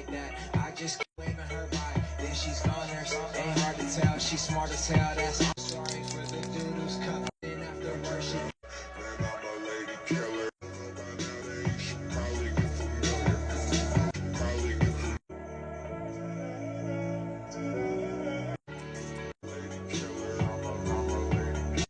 like that. I just keep waving her by, then she's gone there. Ain't hard to tell, she's smart as hell. That's I'm sorry for the dude who's coming in after worship. Man, I'm a lady killer. Probably get familiar. Probably get familiar. Lady killer, I'm a lady.